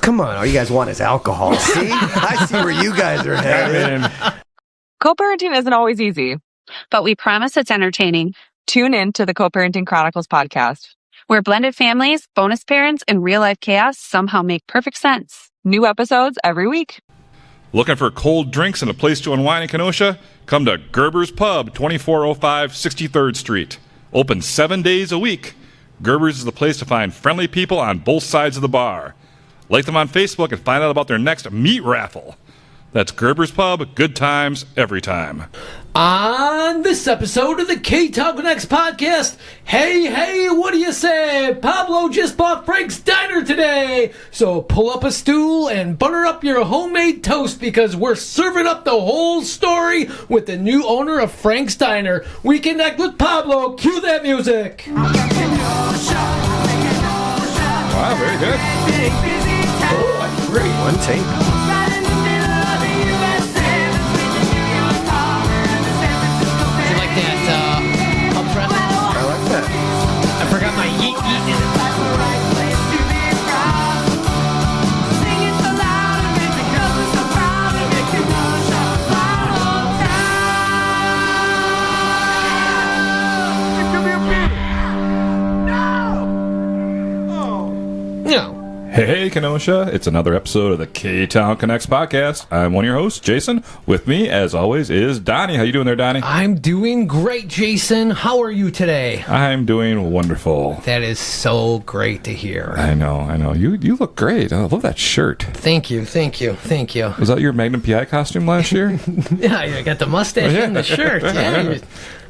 Come on, all you guys want is alcohol. See? I see where you guys are headed. Co-parenting isn't always easy, but we promise it's entertaining. Tune in to the Coparenting Chronicles podcast, where blended families, bonus parents, and real-life chaos somehow make perfect sense. New episodes every week. Looking for cold drinks and a place to unwind in Kenosha? Come to Gerber's Pub, 2405 63rd Street. Open 7 days a week. Gerber's is the place to find friendly people on both sides of the bar. Like them on Facebook and find out about their next meat raffle. That's Gerber's Pub, good times every time. On this episode of the Ktown Connects podcast, hey, what do you say? Pablo just bought Frank's Diner today. So pull up a stool and butter up your homemade toast because we're serving up the whole story with the new owner of Frank's Diner. We connect with Pablo. Cue that music. Wow, very good. Oh, that's great. One take. I forgot my yeet in it. No. Hey, Kenosha. It's another episode of the Ktown Connects podcast. I'm one of your hosts, Jason. With me, as always, is Donny. How you doing there, Donny? I'm doing great, Jason. How are you today? I'm doing wonderful. That is so great to hear. I know. You look great. I love that shirt. Thank you. Was that your Magnum PI costume last year? Yeah, I got the mustache and the shirt. Yeah.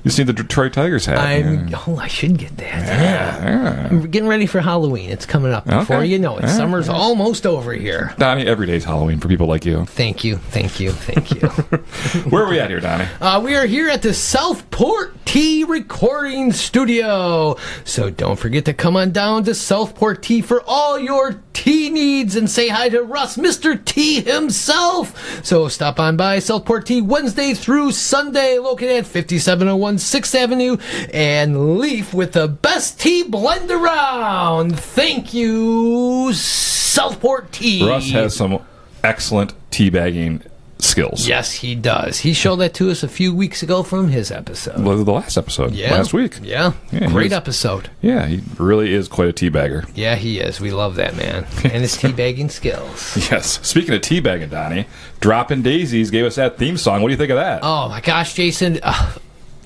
You see the Detroit Tigers hat. I should get that. Yeah. I'm getting ready for Halloween. It's coming up. Before you know it, summer's almost over here. Donny, every day's Halloween for people like you. Thank you. Where are we at here, Donny? We are here at the Southport Tea recording studio. So don't forget to come on down to Southport Tea for all your tea needs and say hi to Russ, Mr. T himself. So stop on by Southport Tea Wednesday through Sunday, located at 5701 6th Avenue, and leaf with the best tea blend around. Thank you, Southport Tea. Russ has some excellent tea bagging skills. Yes, he does. He showed that to us a few weeks ago from his episode. Well, the last episode, last week. Yeah, great episode. Yeah, he really is quite a tea bagger. Yeah, he is. We love that man and his tea bagging skills. Yes. Speaking of tea bagging, Donny, Droppin' Daisies gave us that theme song. What do you think of that? Oh my gosh, Jason.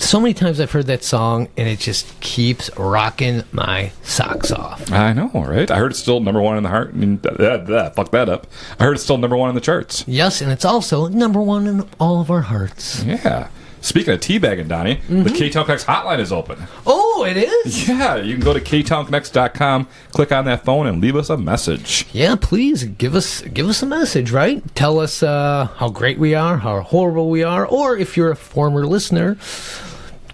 So many times I've heard that song, and it just keeps rocking my socks off. I know, right? I heard it's still number one in the heart. Fuck that up. I heard it's still number one in the charts. Yes, and it's also number one in all of our hearts. Yeah. Speaking of teabagging, Donny, the Ktown Connects hotline is open. Oh, it is? Yeah, you can go to ktownconnects.com, click on that phone, and leave us a message. Yeah, please, give us a message, right? Tell us how great we are, how horrible we are, or if you're a former listener,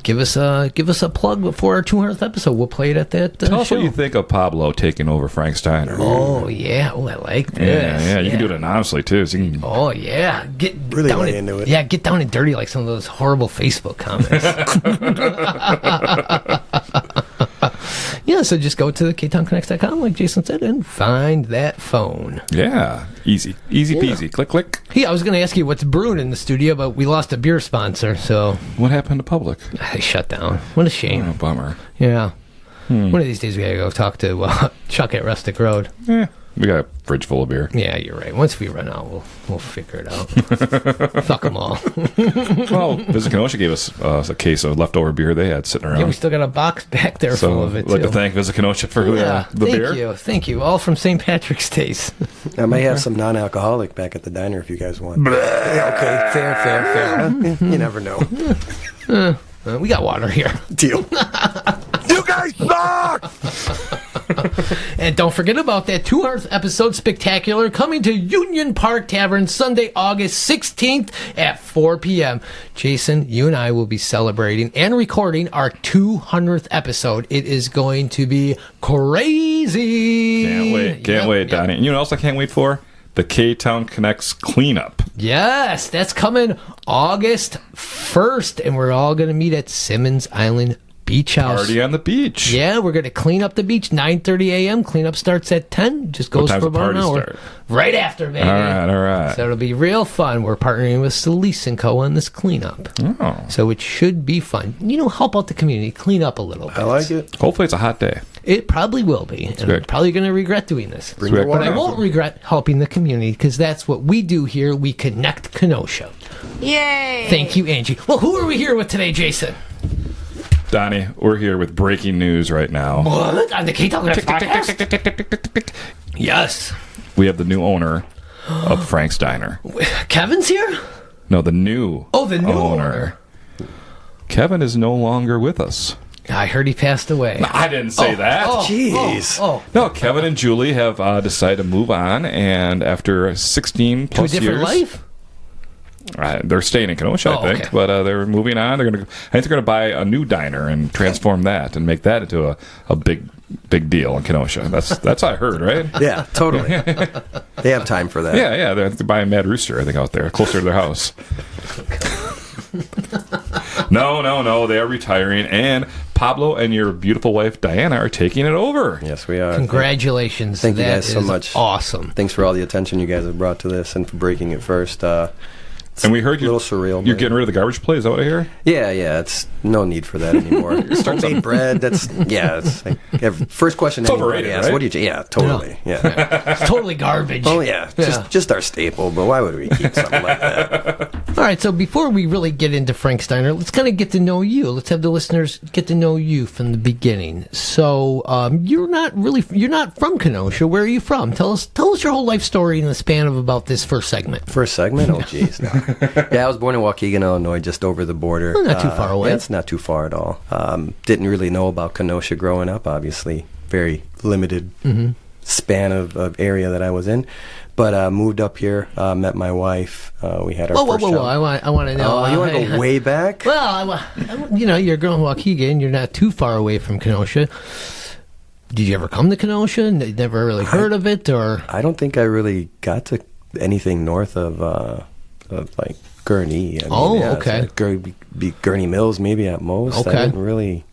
give us a plug before our 200th episode. We'll play it at that Tell us show. what you think of Pablo taking over Frank's Diner. Oh, yeah. Oh, I like this. Yeah. You can do it anonymously, too. So you can... Oh, yeah. Get really down lay into it. Yeah, get down and dirty like some of those horrible Facebook comments. Yeah, so just go to ktownconnects.com, like Jason said, and find that phone. Yeah, easy peasy. Click. Yeah, I was going to ask you what's brewing in the studio, but we lost a beer sponsor, so... What happened to Public? They shut down. What a shame. Oh, bummer. Yeah. One of these days we got to go talk to Chuck at Rustic Road. Yeah. We got a fridge full of beer. Yeah, you're right. Once we run out, we'll figure it out. Fuck them all. Well, Visit Kenosha gave us a case of leftover beer they had sitting around. Yeah, we still got a box back there full of it, I'd like too. to thank Visit Kenosha for the beer. Thank you. All from St. Patrick's Days. I may have some non-alcoholic back at the diner if you guys want. Yeah, okay, fair. You never know. We got water here. Deal. You guys suck! And don't forget about that 200th episode spectacular coming to Union Park Tavern Sunday, August 16th at 4 p.m. Jason, you and I will be celebrating and recording our 200th episode. It is going to be crazy. Can't wait, Donny. And you know what else I can't wait for? The Ktown Connects cleanup. Yes, that's coming August 1st, and we're all going to meet at Simmons Island beach house. Party on the beach. Yeah, we're going to clean up the beach, 9:30 a.m. Cleanup starts at 10. Just goes time's for the about an party hour. start? Right after, baby. All right. So it'll be real fun. We're partnering with Sallese Co on this cleanup. Oh. So it should be fun. Help out the community, clean up a little bit. I like it. Hopefully it's a hot day. It probably will be. And I'm good. probably going to regret doing this. Bring your But I water. won't regret helping the community because that's what we do here. We connect Kenosha. Yay! Thank you, Angie. Well, who are we here with today, Jason? Donnie, we're here with breaking news right now. What? On the Ktown Connects podcast? Yes. We have the new owner of Frank's Diner. Kevin's here? No, the new The new owner. Kevin is no longer with us. I heard he passed away. I didn't say that. Jeez. No, Kevin and Julie have decided to move on, and after 16 To a plus different years, life? they're staying in Kenosha, I think, okay. but they're moving on. I think they're going to buy a new diner and transform that and make that into a big deal in Kenosha. That's what I heard, right? Yeah, totally. They have time for that. Yeah. They're buying Mad Rooster, I think, out there, closer to their house. No. They are retiring, and Pablo and your beautiful wife Diana are taking it over. Yes, we are. Congratulations. Thank you That guys so is much. Awesome. Thanks for all the attention you guys have brought to this and for breaking it first. And we heard a little surreal. You're but- getting rid of the garbage plate. Is that what I hear? Yeah. It's no need for that anymore. Homemade bread. It's like first question It's anybody overrated, asks. right? What do you? Yeah, totally. Yeah. It's totally garbage. Oh yeah, just our staple. But why would we keep something like that? All right, so before we really get into Frank's Diner, let's kind of get to know you. Let's have the listeners get to know you from the beginning. So you're not from Kenosha. Where are you from? Tell us your whole life story in the span of about this first segment. First segment? Oh, jeez. No. Yeah, I was born in Waukegan, Illinois, just over the border. Oh, not too far away. Yeah, it's not too far at all. Didn't really know about Kenosha growing up, obviously. Very limited span of area that I was in. But moved up here, met my wife. We had our first Whoa. child. I want to know. Oh, you want to go way back? Well, you're growing Waukegan. You're not too far away from Kenosha. Did you ever come to Kenosha? Never really heard of it, or? I don't think I really got to anything north of like Gurnee. I mean, Okay. It's like Gurnee Mills, maybe at most. Okay. I didn't really.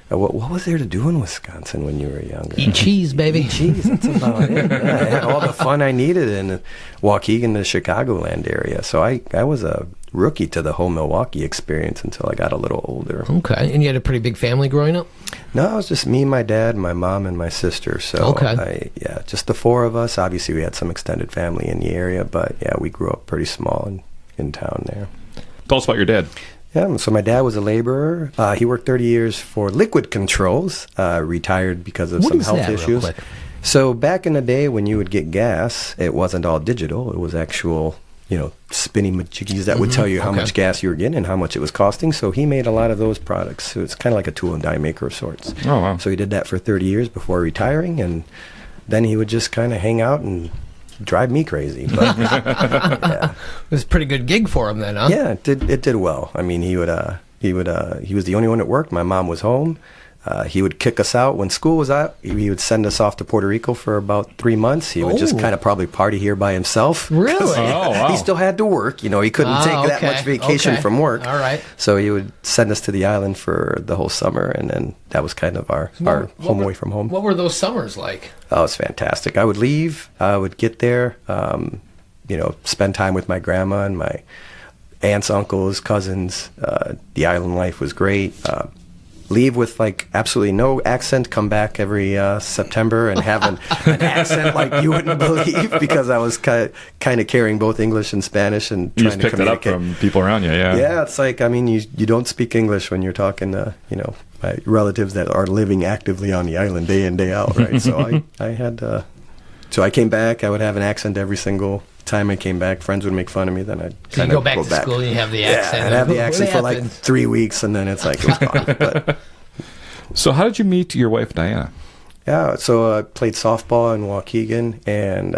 What was there to do in Wisconsin when you were younger? Eat cheese, baby. Cheese, that's about it. Yeah, I had all the fun I needed in Waukegan, the Chicagoland area. So I was a rookie to the whole Milwaukee experience until I got a little older. Okay, and you had a pretty big family growing up? No, it was just me, my dad, my mom, and my sister. So just the four of us. Obviously, we had some extended family in the area, but yeah, we grew up pretty small in town there. Tell us about your dad. Yeah, so my dad was a laborer. He worked 30 years for Liquid Controls, retired because of some health issues. Real quick? So back in the day when you would get gas, it wasn't all digital. It was actual, spinning majiggies that would tell you how much gas you were getting and how much it was costing. So he made a lot of those products. So it's kind of like a tool and die maker of sorts. Oh, wow. So he did that for 30 years before retiring, and then he would just kind of hang out and drive me crazy. But yeah. It was a pretty good gig for him then, huh? Yeah, it did well. I mean, he was the only one that worked. My mom was home. He would kick us out when school was out. He would send us off to Puerto Rico for about 3 months. He would just kind of probably party here by himself. Really? Oh, wow. He still had to work. He couldn't take that much vacation from work. All right. So he would send us to the island for the whole summer, and then that was kind of our home away from home. What were those summers like? Oh, it was fantastic. I would leave. I would get there, spend time with my grandma and my aunts, uncles, cousins. The island life was great. Leave with like absolutely no accent, come back every September and have an accent like you wouldn't believe, because I was kind of carrying both English and Spanish and You trying just to picked it up communicate. from people around you, yeah. Yeah, it's like, I mean, you don't speak English when you're talking to, my relatives that are living actively on the island day in, day out, right? So so I came back, I would have an accent every single time I came back. Friends would make fun of me, then I'd So you go back to school and you have the accent. Yeah, I'd have the accent for like happened? 3 weeks, and then it's like, it was gone. But So how did you meet your wife, Diana? yeah, so I played softball in Waukegan, and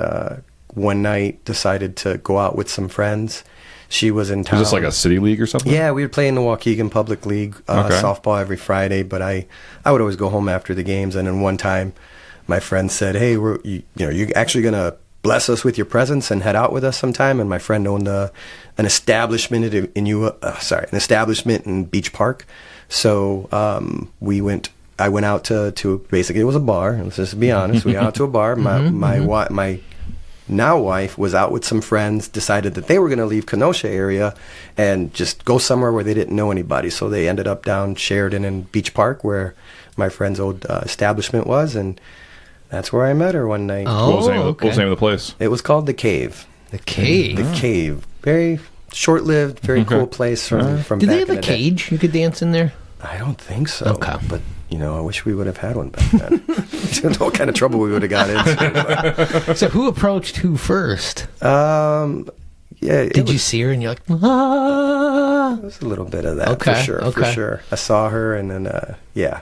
one night decided to go out with some friends. She was in town. Was this like a city league or something? Yeah, we would play in the Waukegan Public League softball every Friday, but I would always go home after the games. And then one time, my friend said, "Hey, you actually gonna bless us with your presence and head out with us sometime?" And my friend owned an establishment in Beach Park, So I went out to basically, it was a bar. Let's just be honest. We went out to a bar. My now wife was out with some friends, decided that they were going to leave Kenosha area and just go somewhere where they didn't know anybody. So they ended up down Sheridan and Beach Park, where my friend's old establishment was, and that's where I met her one night. What was the name of the place? It was called The Cave. The Cave? The Cave. Very short-lived, very cool place from Did back they have in a the cage day. you could dance in there? I don't think so. Okay. But, I wish we would have had one back then. Don't know what kind of trouble we would have got into. So who approached who first? Yeah. Did you see her and you're like, ah? It was a little bit of that, Okay, for sure. I saw her and then,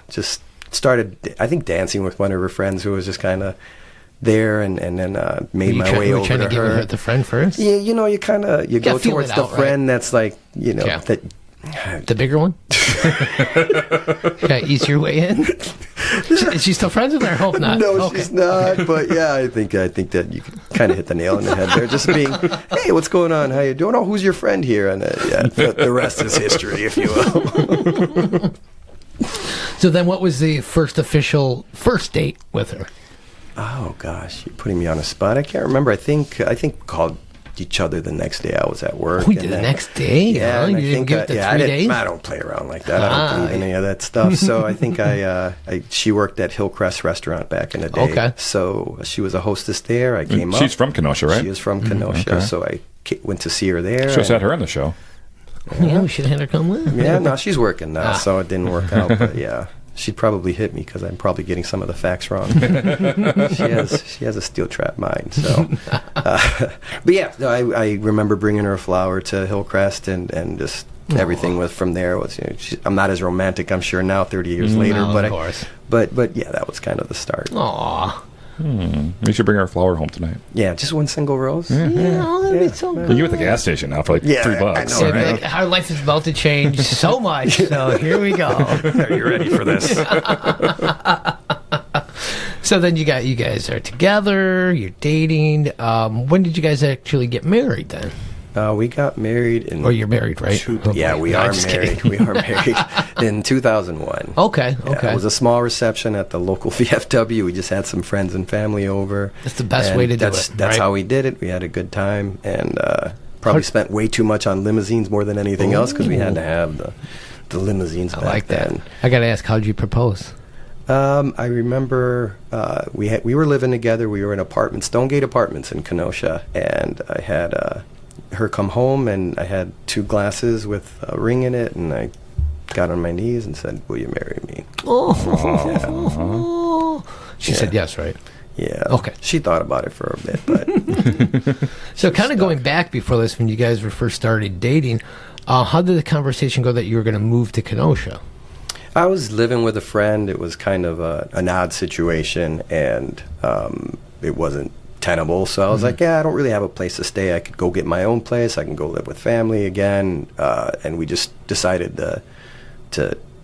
just started, I think, dancing with one of her friends who was just kind of there, and then made my way over trying to give her. her the friend first? Yeah, you go feel towards it the out, friend that's like, Yeah. that. The bigger one? Ease your way in? Is she still friends with her? I hope not. No, Okay. she's not. But yeah, I think that you kind of hit the nail on the head there. Just being, hey, what's going on? How you doing? Oh, who's your friend here? And the rest is history, if you will. So then what was the official first date with her? Oh gosh, you're putting me on a spot. I can't remember. I think we called each other the next day. I was at work. We did the next day? Yeah, huh? and You I didn't think give it the 3 days? I don't play around like that. I don't believe in any of that stuff. So I think she worked at Hillcrest Restaurant back in the day. Okay. So she was a hostess there. I came up. She's from Kenosha, right? She is from Kenosha. okay. So I went to see her there. Should have had her on the show. Yeah, we should have had her come with. Yeah, no, she's working now, so it didn't work out. But yeah, she'd probably hit me because I'm probably getting some of the facts wrong. she has a steel trap mind. So, but yeah, no, I remember bringing her a flower to Hillcrest, and just everything was from there. Was I'm not as romantic, I'm sure now, 30 years later, No, but of course. but yeah, that was kind of the start. Aw. We should bring our flower home tonight. Yeah, just one single rose. Yeah, that'd be so good. You at the gas station now for like Yeah, $3. I know, So, right? like, our life is about to change so much, so here we go. Are you ready for this? So then you guys are together, you're dating. When did you guys actually get married then? We got married in. Or you're married, right? Yeah, Okay. we No, are I'm just married. kidding. We are married in 2001. Okay, Yeah, okay. it was a small reception at the local VFW. We just had some friends and family over. That's the best And way to do that's, it, That's right? how we did it. We had a good time, and probably spent way too much on limousines more than anything else because we had to have the limousines I back like that. then. I got to ask, how'd you propose? I remember we were living together. We were in Stonegate Apartments in Kenosha, and I had her come home, and I had 2 glasses with a ring in it, and I got on my knees and said, "Will you marry me?" Oh. She said yes, right? Yeah. Okay. She thought about it for a bit, but So kind of going back before this, when you guys were first started dating, how did the conversation go that you were going to move to Kenosha? I was living with a friend. It was kind of an odd situation, and it wasn't tenable. So I was like, yeah, I don't really have a place to stay. I could go get my own place. I can go live with family again. And we just decided to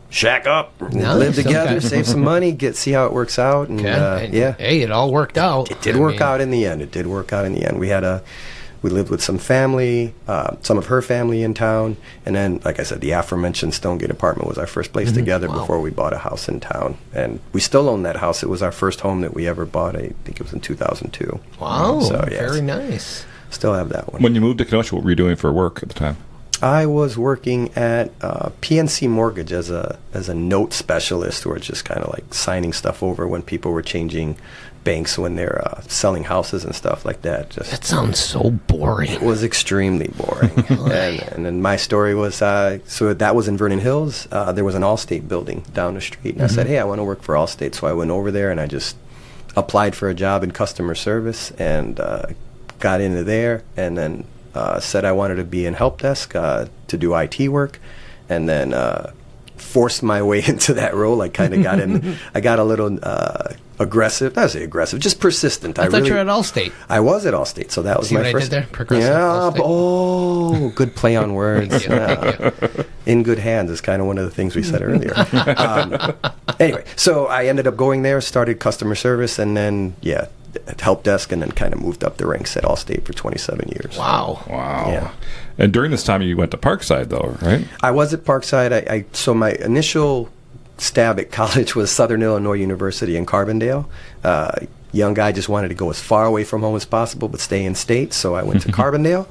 shack up, and Nice, live together, okay. save some money, see how it works out. And, And, yeah, hey, it all worked out. it did work out in the end. It did work out in the end. We lived with some family, some of her family in town, and then, like I said, the aforementioned Stonegate apartment was our first place together before we bought a house in town. And we still own that house. It was our first home that we ever bought. I think it was in 2002. Wow, So, yes, very nice. still have that one. When you moved to Kenosha, what were you doing for work at the time? I was working at PNC Mortgage as a note specialist, where it's just kind of like signing stuff over when people were changing banks when they're selling houses and stuff like that. That sounds so boring. It was extremely boring. and then my story was, so that was in Vernon Hills. There was an Allstate building down the street. And I said, hey, I want to work for Allstate. So I went over there and I just applied for a job in customer service and got into there, and then said I wanted to be in help desk to do IT work, and then forced my way into that role. I kind of got in. I got a little aggressive. Not say aggressive, just persistent. I thought you were at Allstate. I was at Allstate, so that was See my what I first. did there? Progressive Yeah. Allstate. Oh, good play on words. Thank you, thank you. In good hands is kind of one of the things we said earlier. Anyway, so I ended up going there, started customer service, and then at help desk, and then kind of moved up the ranks at Allstate for 27 years. Wow. Yeah. And during this time, you went to Parkside, though, right? I was at Parkside. So my initial stab at college was Southern Illinois University in Carbondale. Young guy, just wanted to go as far away from home as possible, but stay in state. So I went to Carbondale,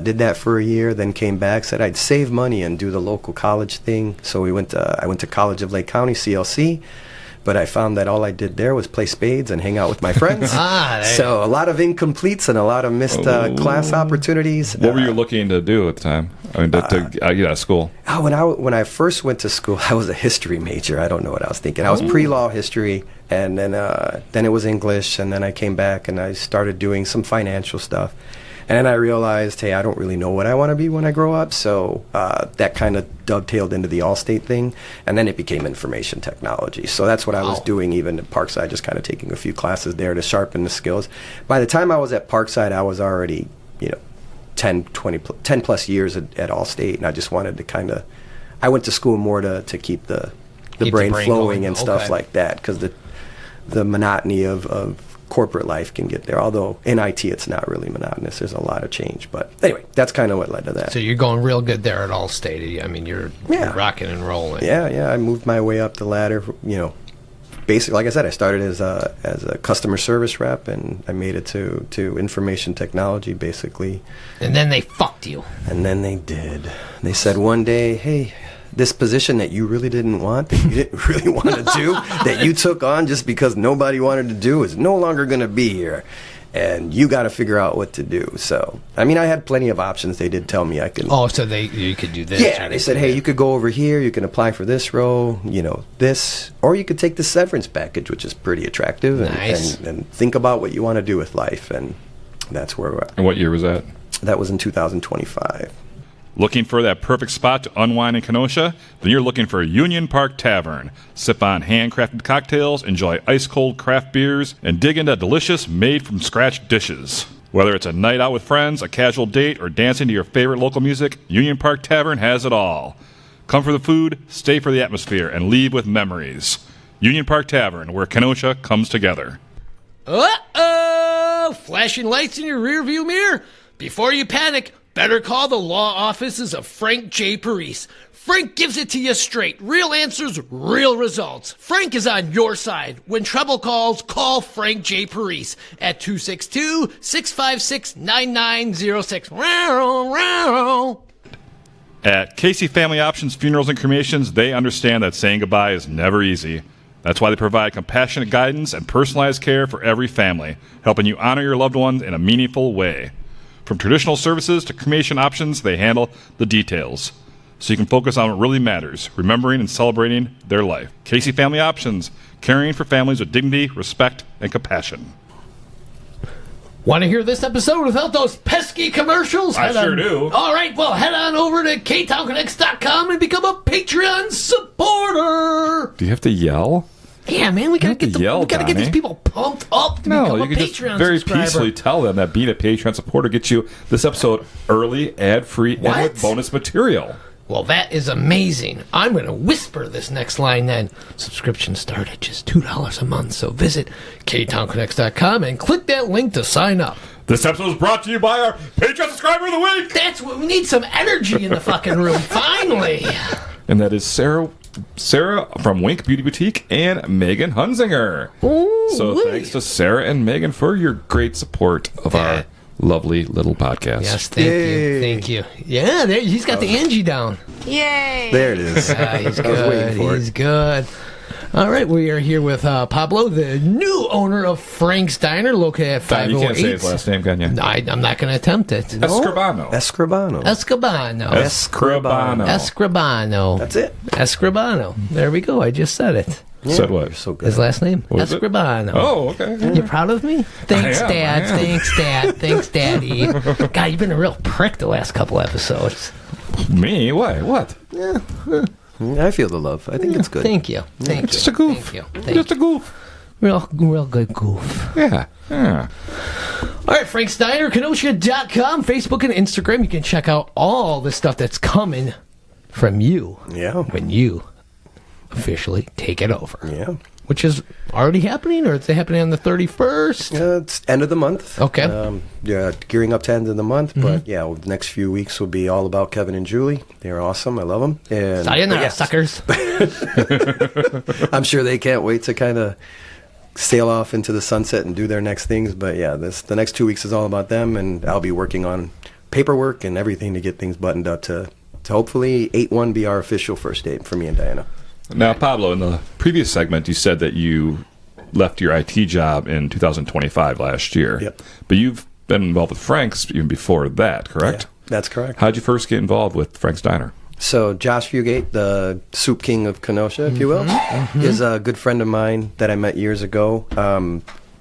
did that for a year, then came back, said I'd save money and do the local college thing. So I went to College of Lake County, CLC. But I found that all I did there was play spades and hang out with my friends. So a lot of incompletes and a lot of missed class opportunities. What were you looking to do at the time? I mean, to get out of school? When I first went to school, I was a history major. I don't know what I was thinking. I was pre-law history, and then it was English, and then I came back and I started doing some financial stuff. And then I realized, hey, I don't really know what I want to be when I grow up. So that kind of dovetailed into the Allstate thing. And then it became information technology. So that's what I was doing even at Parkside, just kind of taking a few classes there to sharpen the skills. By the time I was at Parkside, I was already, 10 plus years at Allstate. And I just wanted to I went to school more to keep the brain flowing going. And stuff like that. Because the monotony of corporate life can get there, although in IT it's not really monotonous. There's a lot of change, but anyway, that's kind of what led to that. So you're going real good there at Allstate. I mean, you're rocking and rolling. Yeah. I moved my way up the ladder. Basically, like I said, I started as a customer service rep, and I made it to information technology, basically. And then they fucked you. And then they did. They said one day, hey, this position that you really didn't want, that you didn't really want to do, that you took on just because nobody wanted to do, is no longer going to be here. And you got to figure out what to do. So, I mean, I had plenty of options. They did tell me I could. Oh, so you could do this. Yeah, they said, hey, you could go over here. You can apply for this role, this. Or you could take the severance package, which is pretty attractive. Nice. And think about what you want to do with life. And that's where we're at. And what year was that? That was in 2025. Looking for that perfect spot to unwind in Kenosha? Then you're looking for Union Park Tavern. Sip on handcrafted cocktails, enjoy ice-cold craft beers, and dig into delicious made-from-scratch dishes. Whether it's a night out with friends, a casual date, or dancing to your favorite local music, Union Park Tavern has it all. Come for the food, stay for the atmosphere, and leave with memories. Union Park Tavern, where Kenosha comes together. Uh-oh! Flashing lights in your rearview mirror? Before you panic, better call the law offices of Frank J. Parise. Frank gives it to you straight. Real answers, real results. Frank is on your side. When trouble calls, call Frank J. Parise at 262-656-9906. At Casey Family Options Funerals and Cremations, they understand that saying goodbye is never easy. That's why they provide compassionate guidance and personalized care for every family, helping you honor your loved ones in a meaningful way. From traditional services to cremation options, they handle the details, so you can focus on what really matters, remembering and celebrating their life. Casey Family Options, caring for families with dignity, respect, and compassion. Want to hear this episode without those pesky commercials? I sure do. All right, well, head on over to ktownconnects.com and become a Patreon supporter. Do you have to yell? Yeah, man, we gotta get these people pumped up to become a you can Patreon just very subscriber. peacefully tell them that being a Patreon supporter gets you this episode early, ad-free, and with bonus material. Well, that is amazing. I'm going to whisper this next line then. Subscriptions start at just $2 a month, so visit ktownconnects.com and click that link to sign up. This episode is brought to you by our Patreon subscriber of the week. That's what we need, some energy in the fucking room, finally. And that is Sarah from Wink Beauty Boutique and Megan Hunzinger. So thanks to Sarah and Megan for your great support of our lovely little podcast. Yes, thank you. Yeah, he's got the Angie down. Yay! There it is. He's good. He's good. All right, we are here with Pablo, the new owner of Frank's Diner, located at 508. You can't say his last name, can you? I'm not going to attempt it. Escribano. That's it. Escribano. There we go. I just said it. Yeah, Said what? you're so good. His last name? What is it? Escribano. Oh, okay. You proud of me? Thanks, I am. Dad. Thanks, Dad. Thanks, Daddy. God, you've been a real prick the last couple episodes. Me? Why? What? I feel the love. I think it's good. Thank you. Thank you. Just a goof. Thank you. Just a goof. Real good goof. Yeah. All right, Frank's Diner, Kenosha.com, Facebook and Instagram. You can check out all the stuff that's coming from you Yeah. when you officially take it over. Yeah. which is already happening, or is it happening on the 31st? It's end of the month. Okay. Gearing up to end of the month. But yeah, the next few weeks will be all about Kevin and Julie. They're awesome. I love them. And Sayonara, suckers. I'm sure they can't wait to kind of sail off into the sunset and do their next things. But yeah, the next 2 weeks is all about them, and I'll be working on paperwork and everything to get things buttoned up to hopefully 8/1 be our official first date for me and Diana. Now, Pablo, in the previous segment, you said that you left your IT job in 2025 last year. Yep. But you've been involved with Frank's even before that, correct? Yeah, that's correct. How'd you first get involved with Frank's Diner? So Josh Fugate, the soup king of Kenosha, if you will, is a good friend of mine that I met years ago.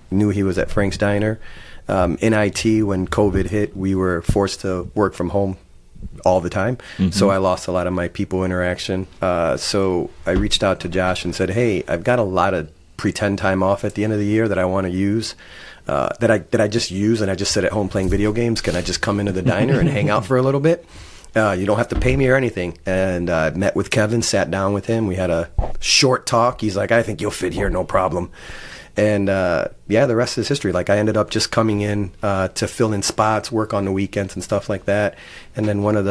Knew he was at Frank's Diner. In IT, when COVID hit, we were forced to work from home all the time. So I lost a lot of my people interaction. So I reached out to Josh and said, hey, I've got a lot of pretend time off at the end of the year that I want to use, that I just use, and I just sit at home playing video games. Can I just come into the diner and hang out for a little bit? You don't have to pay me or anything. And I met with Kevin, sat down with him. We had a short talk. He's like, I think you'll fit here, no problem. And yeah, the rest is history. Like, I ended up just coming in to fill in spots, work on the weekends and stuff like that. And then one of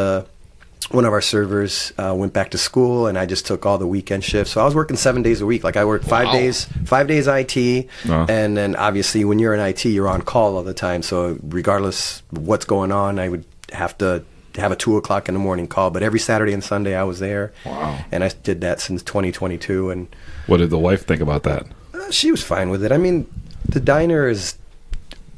our servers went back to school, and I just took all the weekend shifts. So I was working 7 days a week. Like, I worked 5 days IT, and then obviously when you're in IT, you're on call all the time. So regardless of what's going on, I would have to have a 2:00 in the morning call. But every Saturday and Sunday I was there. Wow. And I did that since 2022. And What did the wife think about that? she was fine with it. I mean, the diner is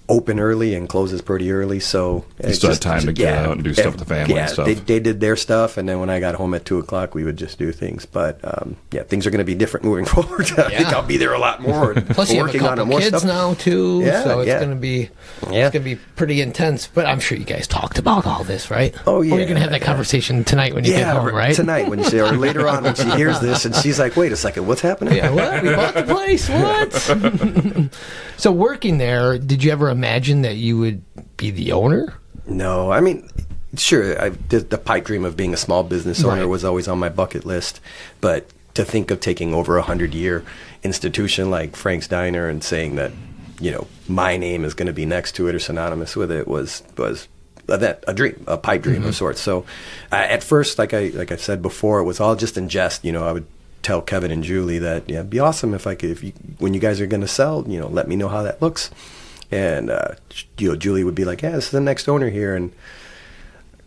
open early and closes pretty early, so You still had time to get out and do stuff with the family and stuff. They did their stuff, and then when I got home at 2:00, we would just do things. But yeah, things are going to be different moving forward. I think I'll be there a lot more. Plus, you have a couple more kids stuff now too, so it's yeah. going to be it's going to be pretty intense. But I'm sure you guys talked about all this, right? Oh yeah. Or you're going to have that conversation tonight when you get home, right? Tonight when she, or later on when she hears this, and she's like, "Wait a second, what's happening?" Yeah, what? We bought the place. What? So working there, did you ever imagine that you would be the owner? No, I mean, sure, the pipe dream of being a small business owner was always on my bucket list, but to think of taking over 100-year institution like Frank's Diner and saying that, you know, my name is going to be next to it or synonymous with it was a dream, a pipe dream of sorts. So at first, like I said before, it was all just in jest. You know, I would tell Kevin and Julie that, yeah, it'd be awesome if when you guys are going to sell, you know, let me know how that looks. And you know, Julie would be like, yeah, this is the next owner here. And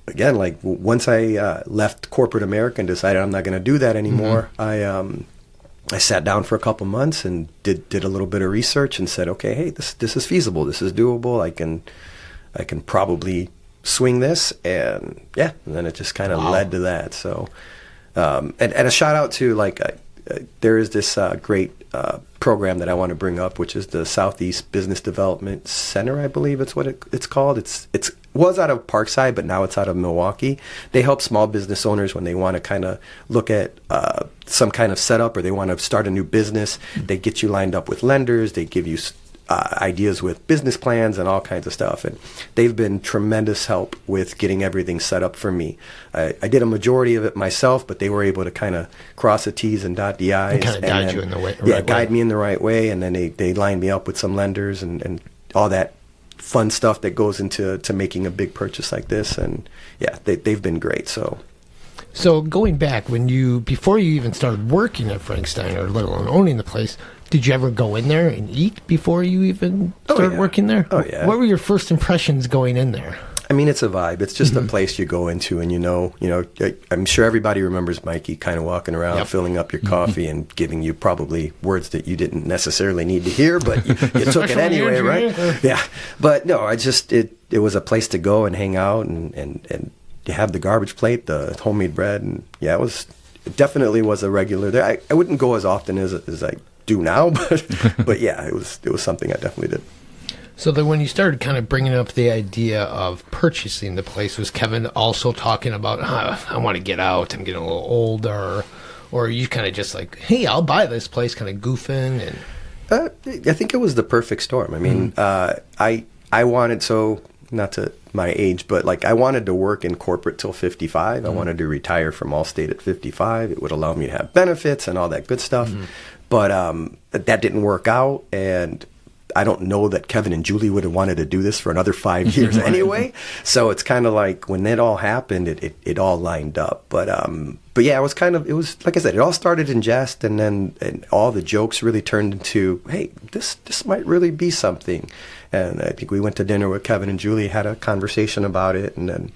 again, like, once I left corporate America and decided I'm not going to do that anymore, I sat down for a couple months and did a little bit of research and said, okay, hey, this is feasible, this is doable. I can probably swing this, and yeah, and then it just kind of led to that. So, and a shout out to, like, there is this great program that I want to bring up, which is the Southeast Business Development Center, I believe it's what it's called. It was out of Parkside, but now it's out of Milwaukee. They help small business owners when they want to kind of look at some kind of setup, or they want to start a new business. They get you lined up with lenders. They give you ideas with business plans and all kinds of stuff. And they've been tremendous help with getting everything set up for me. I did a majority of it myself, but they were able to kind of cross the T's and dot the I's. And kind of guide you in the way. Guide me in the right way. And then they lined me up with some lenders and all that fun stuff that goes into making a big purchase like this. And yeah, they've been great. So going back, before you even started working at Frank's Diner, let alone owning the place, did you ever go in there and eat before you even started working there? Oh, yeah. What were your first impressions going in there? I mean, it's a vibe. It's just a place you go into, and you know, I'm sure everybody remembers Mikey kind of walking around, filling up your coffee and giving you probably words that you didn't necessarily need to hear, but you took it anyway, right? Yeah. But no, it was a place to go and hang out and you have the garbage plate, the homemade bread, and yeah, it definitely was a regular there. I wouldn't go as often as I do now, but yeah, it was something I definitely did. So then when you started kind of bringing up the idea of purchasing the place, was Kevin also talking about, I want to get out, I'm getting a little older, or are you kind of just like, hey, I'll buy this place, kind of goofing? And I think it was the perfect storm. I mean, I wanted, so not to my age, but like I wanted to work in corporate till 55. I wanted to retire from Allstate at 55. It would allow me to have benefits and all that good stuff. But that didn't work out, and I don't know that Kevin and Julie would have wanted to do this for another 5 years anyway. So it's kind of like when that all happened, it all lined up. But yeah, it was like I said, it all started in jest, and then all the jokes really turned into, hey, this might really be something. And I think we went to dinner with Kevin and Julie, had a conversation about it, and then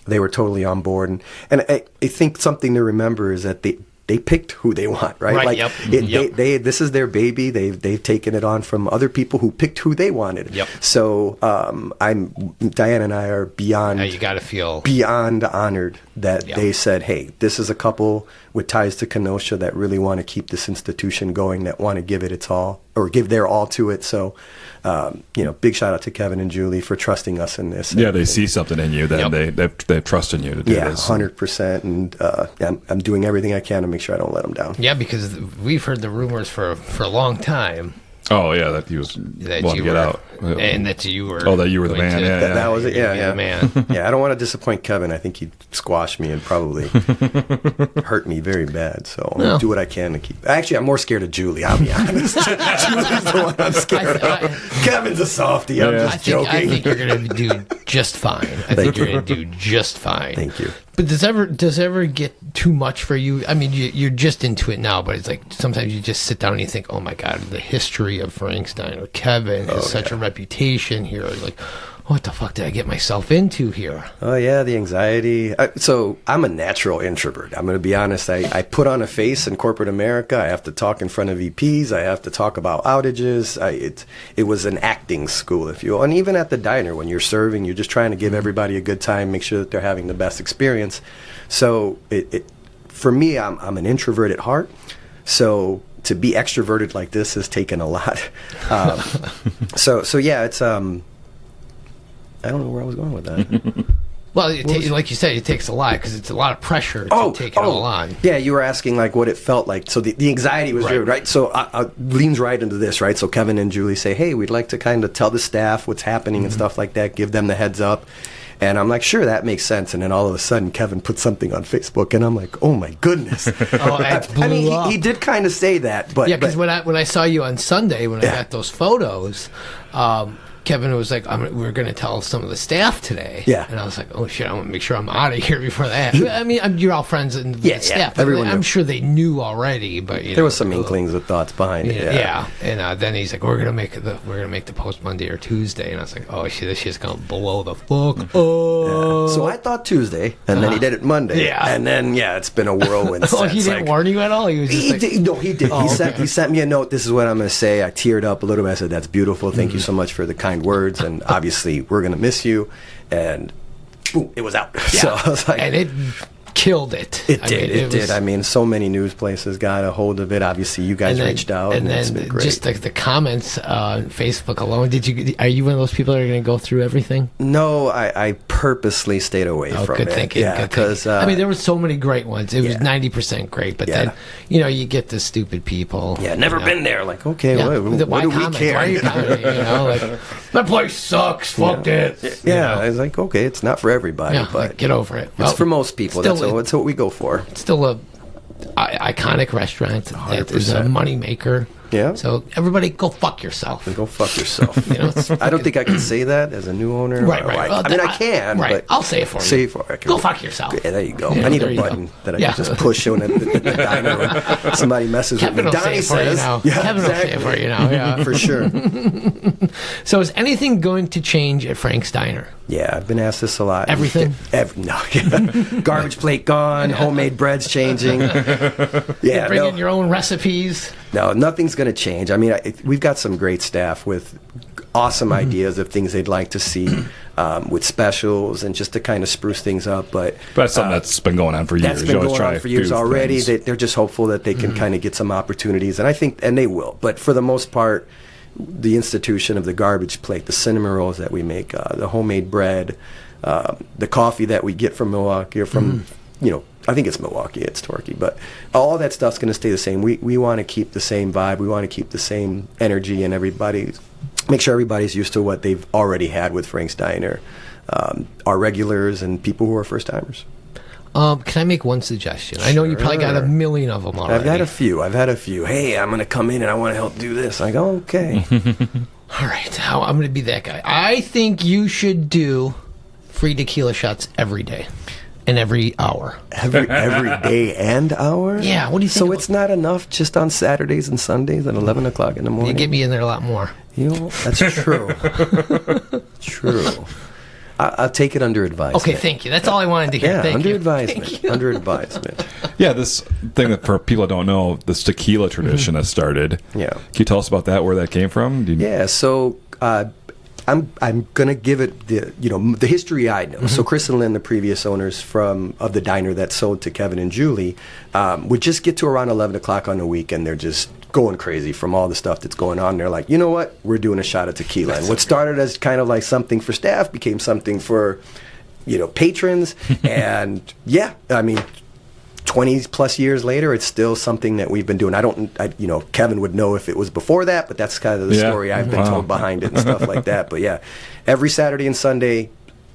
they were totally on board. And I think something to remember is that they picked who they want, right? Right. Like Yep. they this is their baby. They've taken it on from other people who picked who they wanted. Yep. So Diana and I are beyond. You got to feel beyond honored that Yep. they said, "Hey, this is a couple with ties to Kenosha that really want to keep this institution going, that want to give it its all or give their all to it." So, big shout out to Kevin and Julie for trusting us in this. Yeah, they see something in you, then they trust in you to do this. 100%. And I'm doing everything I can to make sure I don't let them down. Yeah, because we've heard the rumors for a long time. Oh yeah, that he was That wanting to you get were, out, and that you were. Oh, that you were the going man. to- Yeah, That was it. Yeah. the man. Yeah, I don't want to disappoint Kevin. I think he'd squash me and probably hurt me very bad. So I'm gonna do what I can to keep. Actually, I'm more scared of Julie. I'll be honest. Julie's the one I'm scared of. Kevin's a softie. I'm just joking. I think you're going to do just fine. I think you're going to do just fine. Thank you. But does it ever get too much for you? I mean, you're just into it now, but it's like sometimes you just sit down and you think, oh my God, the history of Frank Steiner. Kevin has such a reputation here. Like, what the fuck did I get myself into here? Oh, yeah, the anxiety. So I'm a natural introvert. I'm going to be honest. I put on a face in corporate America. I have to talk in front of VPs. I have to talk about outages. It was an acting school, if you will. And even at the diner, when you're serving, you're just trying to give everybody a good time, make sure that they're having the best experience. So for me, I'm an introvert at heart. So to be extroverted like this has taken a lot. So yeah, it's... I don't know where I was going with that. Well, like you said, it takes a lot because it's a lot of pressure to take it all on. Yeah, you were asking like what it felt like. So the anxiety was real, right? So I leans right into this, right? So Kevin and Julie say, hey, we'd like to kind of tell the staff what's happening and stuff like that, give them the heads up. And I'm like, sure, that makes sense. And then all of a sudden, Kevin put something on Facebook, and I'm like, oh my goodness. It blew I mean, up. he did kind of say that, but Yeah, because when I saw you on Sunday, when I got those photos, Kevin was like, we're going to tell some of the staff today. Yeah. And I was like, oh, shit, I want to make sure I'm out of here before that. I mean, you're all friends and the staff. But everyone I'm knew. sure they knew already, but there was some inklings of thoughts behind it. Yeah. And then he's like, we're gonna make the post Monday or Tuesday, and I was like, oh shit, this shit's gonna blow the fuck up. So I thought Tuesday, and then he did it Monday. Yeah. And then, it's been a whirlwind Oh, since. he didn't warn you at all? He was just like, did. No, he did. Oh, He sent me a note. This is what I'm going to say. I teared up a little bit. I said, that's beautiful. Thank you so much for the kind words. And obviously, we're going to miss you. And boom, it was out. Yeah. So I was like... And it killed it. It did. I mean, so many news places got a hold of it. Obviously, you guys reached out, and it's been great. Just the comments on Facebook alone. Are you one of those people that are going to go through everything? No, I purposely stayed away from good it. thinking. Yeah, because I mean, there were so many great ones. It was 90% great, but then you get the stupid people. Yeah, never been there. Like, okay, what why do we comment? care? Why are you commenting? Like, that place sucks. Fuck it. Yeah, I was like, okay, it's not for everybody, Yeah, but get over it. it's for most people. That's what we go for. It's still a iconic restaurant. That is a moneymaker. Yeah. So everybody, go fuck yourself. Go fuck yourself. I don't think I can say that as a new owner. Right. I mean, I can. Right. But I'll say it for you. Say it for you. Go fuck yourself. Yeah, there you go. Yeah, I need there a you button go. that I can just push on the diner when somebody messes Kevin with me. will say Donny it for you says. now. Yeah, Kevin will say it for you now. Yeah. For sure. So is anything going to change at Frank's Diner? Yeah, I've been asked this a lot. Everything? No. Garbage plate gone. Homemade bread's changing. Yeah. Bring in your own recipes. No, nothing's going to change. I mean, we've got some great staff with awesome ideas of things they'd like to see with specials and just to kind of spruce things up. But that's something that's been going on for years. That's been going on for years already. They're just hopeful that they can kind of get some opportunities, and I think, and they will. But for the most part, the institution of the garbage plate, the cinnamon rolls that we make, the homemade bread, the coffee that we get from Milwaukee or from, I think it's Milwaukee, it's Torquay, but all that stuff's going to stay the same. We want to keep the same vibe. We want to keep the same energy, and make sure everybody's used to what they've already had with Frank's Diner, our regulars and people who are first timers. Can I make one suggestion? I know you probably got a million of them already. I've had a few. Hey, I'm going to come in and I want to help do this. I go, okay. All right, I'm going to be that guy. I think you should do free tequila shots every day and every hour. Every day and hour? Yeah, what do you think? So it's not enough just on Saturdays and Sundays at 11 o'clock in the morning? You get me in there a lot more. You know, that's true. True. I'll take it under advisement. Okay, thank you. That's all I wanted to hear. Yeah, thank under you. advisement. Under advisement. Yeah, this thing that for people that don't know, this tequila tradition that started. Yeah. Can you tell us about that, where that came from? Yeah, so I'm going to give it the history I know. So Chris and Lynn, the previous owners of the diner that sold to Kevin and Julie, would just get to around 11 o'clock on the weekend. They're just going crazy from all the stuff that's going on. They're like, you know what? We're doing a shot of tequila. And what started as kind of like something for staff became something for, patrons. And yeah, I mean, 20 plus years later, it's still something that we've been doing. Kevin would know if it was before that, but that's kind of the story I've been told behind it and stuff like that. But yeah, every Saturday and Sunday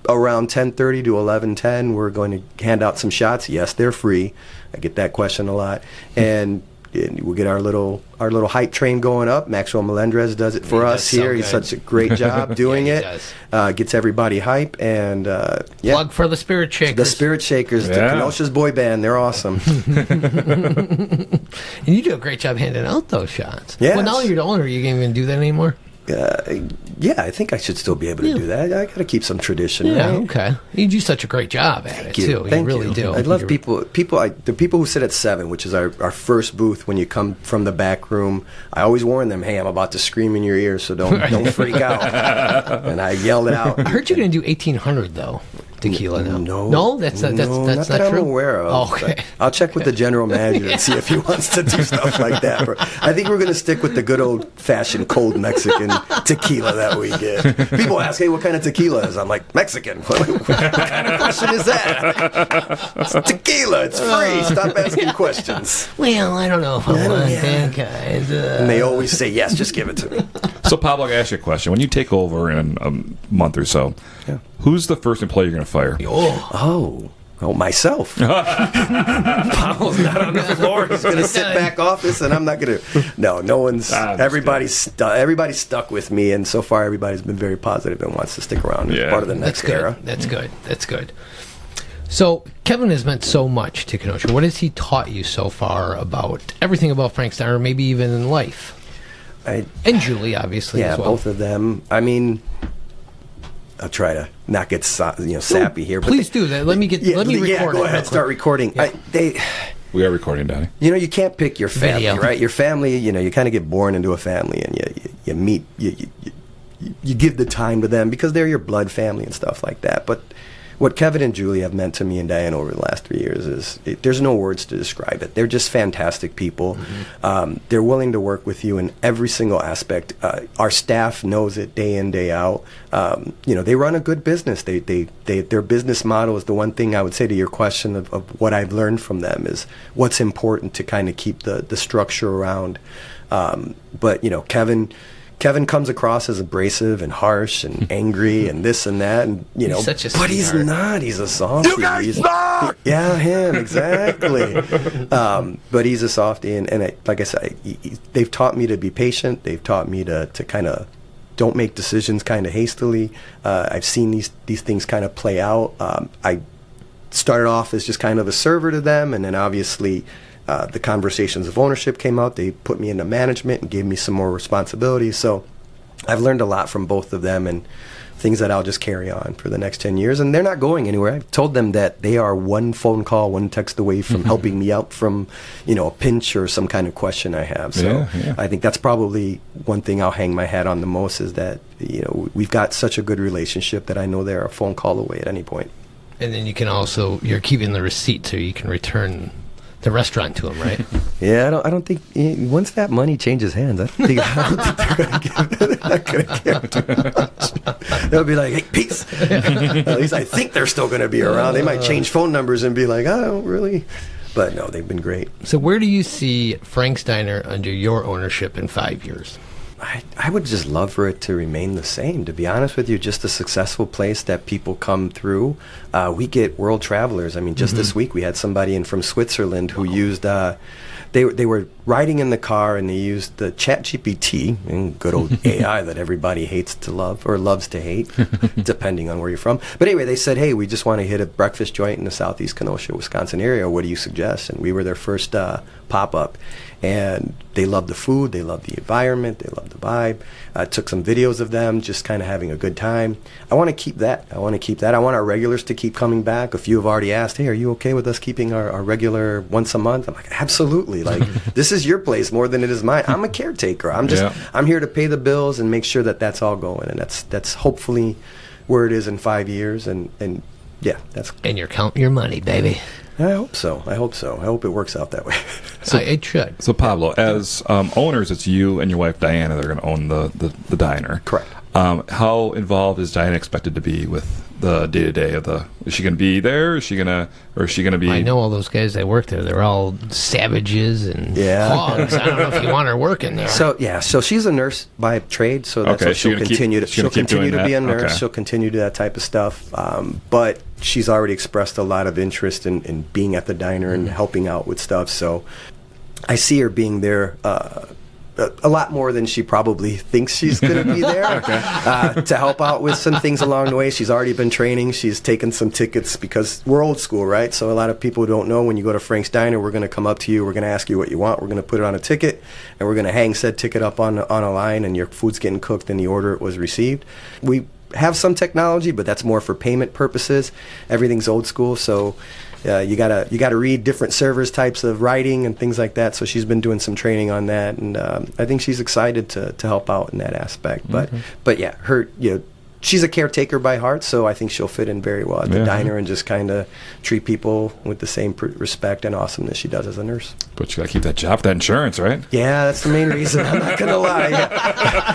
around 10:30 to 11:10, we're going to hand out some shots. Yes, they're free. I get that question a lot. And we'll get our little hype train going up. Maxwell Melendrez does it for us here. He's such a great job doing it. Gets everybody hype. And plug for the Spirit Shakers. The Spirit Shakers, the Kenosha's boy band. They're awesome. And you do a great job handing out those shots. Yeah. Well, now you're the owner, you can't even do that anymore? Yeah, I think I should still be able to do that. I got to keep some tradition. Yeah, right? okay. You do such a great job at it, too. Thank you really do. I love the people who sit at 7, which is our first booth when you come from the back room. I always warn them, hey, I'm about to scream in your ear, so don't freak out. And I yell it out. I heard you're going to do 1800, though. Tequila now. No, that's not not that true. I'm aware of. Oh, okay. I'll check with the general manager and see if he wants to do stuff like that. I think we're going to stick with the good old-fashioned cold Mexican tequila that we get. People ask, hey, what kind of tequila is? I'm like, Mexican. What kind of question is that? It's tequila. It's free. Stop asking questions. Well, I don't know if I want that kind. And they always say, yes, just give it to me. So, Pablo, I ask you a question. When you take over in a month or so, who's the first employee you're going to fire? Oh, myself. Pablo's not on the floor. He's going to sit back office, and I'm not going to. No one's. Everybody's stuck with me, and so far everybody's been very positive and wants to stick around as part of the next era. That's good. So Kevin has meant so much to Kenosha. What has he taught you so far about everything about Frank's Diner, maybe even in life? And Julie, obviously, as well. Both of them. I mean, I'll try to not get sappy here. Please do that. Let me record it. Yeah, go ahead. Start recording. Yeah. We are recording, Donny. You can't pick your family, Video. right? Your family, you kind of get born into a family, and you meet, you give the time to them because they're your blood family and stuff like that. But what Kevin and Julie have meant to me and Diane over the last 3 years is there's no words to describe it. They're just fantastic people. Mm-hmm. They're willing to work with you in every single aspect. Our staff knows it day in, day out. They run a good business. Their business model is the one thing I would say to your question of what I've learned from them is what's important to kind of keep the structure around. But Kevin comes across as abrasive and harsh and angry and this and that, and he's such a but he's not. He's a softie. You guys suck! Yeah, him exactly. But he's a softie, and like I said, they've taught me to be patient. They've taught me to kind of don't make decisions kind of hastily. I've seen these things kind of play out. I started off as just kind of a server to them, and then obviously. The conversations of ownership came out. They put me into management and gave me some more responsibilities. So I've learned a lot from both of them and things that I'll just carry on for the next 10 years. And they're not going anywhere. I've told them that they are one phone call, one text away from helping me out from, a pinch or some kind of question I have. So I think that's probably one thing I'll hang my hat on the most is that, we've got such a good relationship that I know they're a phone call away at any point. And then you can also, you're keeping the receipt so you can return the restaurant to him, right? Yeah, I don't think once that money changes hands, I don't think they're not going to give too much. They'll be like, "Hey, peace." At least I think they're still going to be around. They might change phone numbers and be like, "I don't really," but no, they've been great. So, where do you see Frank's Diner under your ownership in 5 years? I would just love for it to remain the same, to be honest with you. Just a successful place that people come through. We get world travelers. I mean, just this week we had somebody in from Switzerland who used, they were riding in the car and they used the ChatGPT, and good old AI that everybody hates to love or loves to hate, depending on where you're from. But anyway, they said, hey, we just want to hit a breakfast joint in the southeast Kenosha, Wisconsin area. What do you suggest? And we were their first pop-up. And they loved the food, they loved the environment, they loved the vibe. I took some videos of them just kind of having a good time. I want to keep that. I want our regulars to keep coming back. A few have already asked, hey, are you okay with us keeping our regular once a month? I'm like, absolutely. Like, this is your place more than it is mine. I'm a caretaker. I'm here to pay the bills and make sure that that's all going. And that's hopefully where it is in 5 years. And yeah, that's. And you're counting your money, baby. I hope so. I hope it works out that way. So it should. So Pablo, as owners, it's you and your wife Diana that are going to own the diner. Correct. How involved is Diana expected to be with the day to day of the? Is she going to be there? Is she going to be? I know all those guys that work there. They're all savages and hogs. I don't know if you want her working there. So she's a nurse by trade. So that's what she'll continue to be a nurse. Okay. She'll continue to do that type of stuff. But she's already expressed a lot of interest in being at the diner and helping out with stuff. So I see her being there a lot more than she probably thinks she's going to be there to help out with some things along the way. She's already been training. She's taken some tickets because we're old school, right? So a lot of people don't know when you go to Frank's Diner, we're going to come up to you, we're going to ask you what you want, we're going to put it on a ticket, and we're going to hang said ticket up on a line, and your food's getting cooked in the order it was received. We have some technology, but that's more for payment purposes. Everything's old school, so you gotta read different servers types of writing and things like that. So she's been doing some training on that, and I think she's excited to help out in that aspect. But yeah, she's a caretaker by heart, so I think she'll fit in very well at the diner and just kind of treat people with the same respect and awesomeness she does as a nurse. But you got to keep that job, that insurance, right? Yeah, that's the main reason. I'm not going to lie.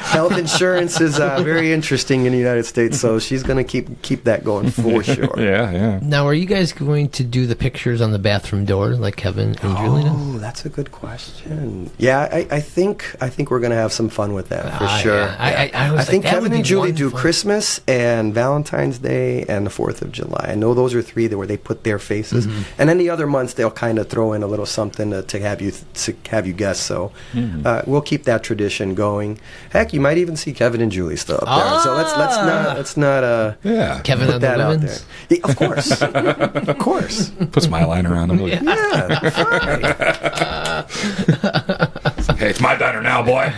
Health insurance is very interesting in the United States, so she's going to keep that going for sure. Yeah. Now, are you guys going to do the pictures on the bathroom door like Kevin and Julie did? Oh, that's a good question. Yeah, I think we're going to have some fun with that for sure. Yeah. I think Kevin and Julie do Christmas and Valentine's Day and the 4th of July. I know those are 3 where they put their faces, and then the other months they'll kind of throw in a little something to have you guess. So we'll keep that tradition going. Heck, you might even see Kevin and Julie still up there. So let's not Kevin put that out there. Yeah, of course, of course. Puts my line around him. Yeah, fine. Hey, it's my diner now, boy.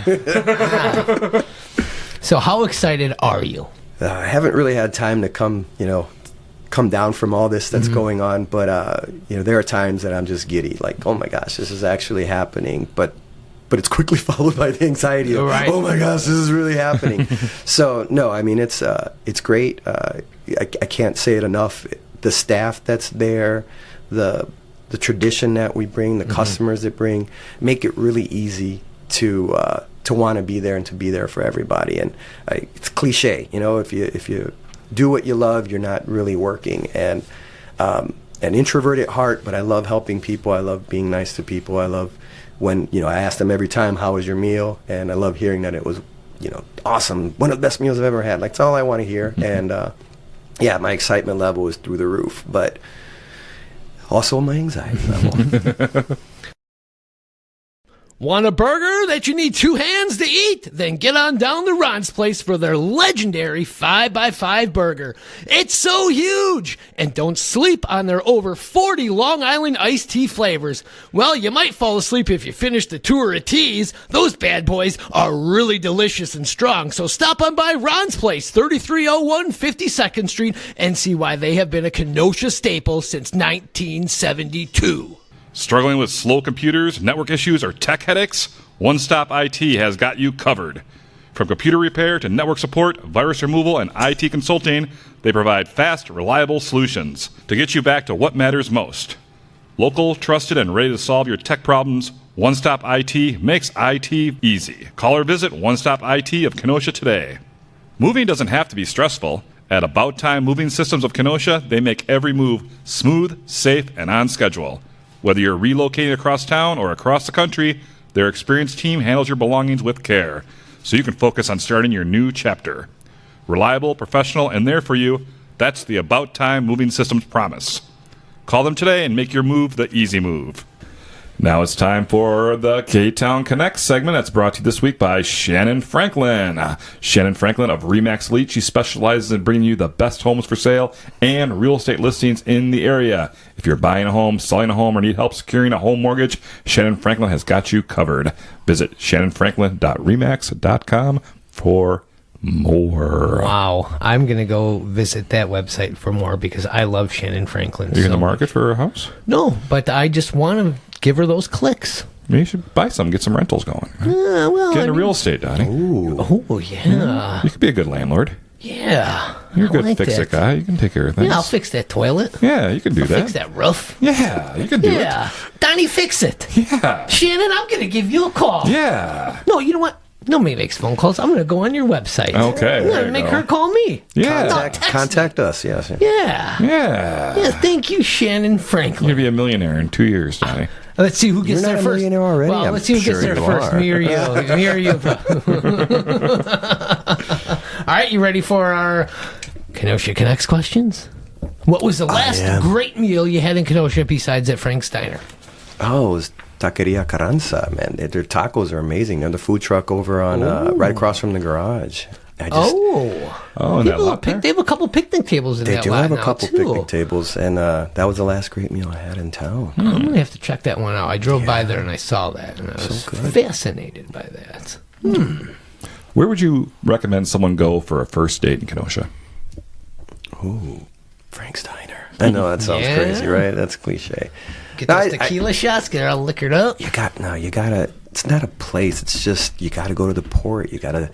So how excited are you? I haven't really had time to come down from all this that's going on, but there are times that I'm just giddy, like, oh my gosh, this is actually happening, but it's quickly followed by the anxiety of, oh my gosh, this is really happening. So no, I mean, it's great. I can't say it enough. The staff that's there, the tradition that we bring, the customers that bring, make it really easy to want to be there and to be there for everybody. And it's cliche, if you do what you love, you're not really working. And an introvert at heart, but I love helping people. I love being nice to people. I love when I ask them every time, how was your meal? And I love hearing that it was awesome, one of the best meals I've ever had. Like, that's all I want to hear. And my excitement level is through the roof, but also my anxiety level. Want a burger that you need 2 hands to eat? Then get on down to Ron's Place for their legendary 5x5 burger. It's so huge! And don't sleep on their over 40 Long Island iced tea flavors. Well, you might fall asleep if you finish the tour of teas. Those bad boys are really delicious and strong. So stop on by Ron's Place, 3301 52nd Street, and see why they have been a Kenosha staple since 1972. Struggling with slow computers, network issues, or tech headaches? One Stop IT has got you covered. From computer repair to network support, virus removal, and IT consulting, they provide fast, reliable solutions to get you back to what matters most. Local, trusted, and ready to solve your tech problems, One Stop IT makes IT easy. Call or visit One Stop IT of Kenosha today. Moving doesn't have to be stressful. At About Time Moving Systems of Kenosha, they make every move smooth, safe, and on schedule. Whether you're relocating across town or across the country, their experienced team handles your belongings with care. so you can focus on starting your new chapter. Reliable, professional, and there for you. That's the About Time Moving Systems promise. Call them today and make your move the easy move. Now it's time for the Ktown Connects segment that's brought to you this week by Shannyn Franklin. Shannyn Franklin of Remax Elite. She specializes in bringing you the best homes for sale and real estate listings in the area. If you're buying a home, selling a home, or need help securing a home mortgage, Shannyn Franklin has got you covered. Visit shannonfranklin.remax.com for more. Wow. I'm going to go visit that website for more because I love Shannyn Franklin. Are you in the market for a house? No, but I just want to give her those clicks. Maybe you should buy some, get some rentals going. Get into real estate, Donny. Oh, yeah. You could be a good landlord. Yeah. You're a good like fix-it that. guy. You can take care of things. Yeah, I'll fix that toilet. Yeah, you can do that. Fix that roof. Yeah, you can do Yeah. Donny, fix it. it. Yeah. Shannon, I'm going to give you a call. Yeah. No, you know what? Nobody makes phone calls. I'm going to go on your website. Okay, I'm there going to you make go. her call me. Yeah. Contact us, yes. Yeah. Yeah. Yeah, thank you, Shannyn You're Franklin. going to be a millionaire in 2 years, Donny. Let's see who gets You're there not a first. millionaire already? Well, I'm let's see who sure gets there you first. are. Me or you. Me or you. All right, you ready for our Kenosha Connects questions? What was the last am. great meal you had in Kenosha besides at Frank's Diner? Oh, it was Taqueria Carranza, man. Their tacos are amazing. They're the food truck over on right across from the garage. and that lot there? They have a couple picnic tables in They that do lot have a now, couple too. picnic tables, and that was the last great meal I had in town. I'm going to have to check that one out. I drove by there and I saw that, and I was good. fascinated by that. Where would you recommend someone go for a first date in Kenosha? Ooh, Frank's Diner. I know that sounds Yeah. crazy, right? That's cliche. Get those tequila shots, get it all liquored up. You gotta. It's not a place. It's just you gotta go to the port. You gotta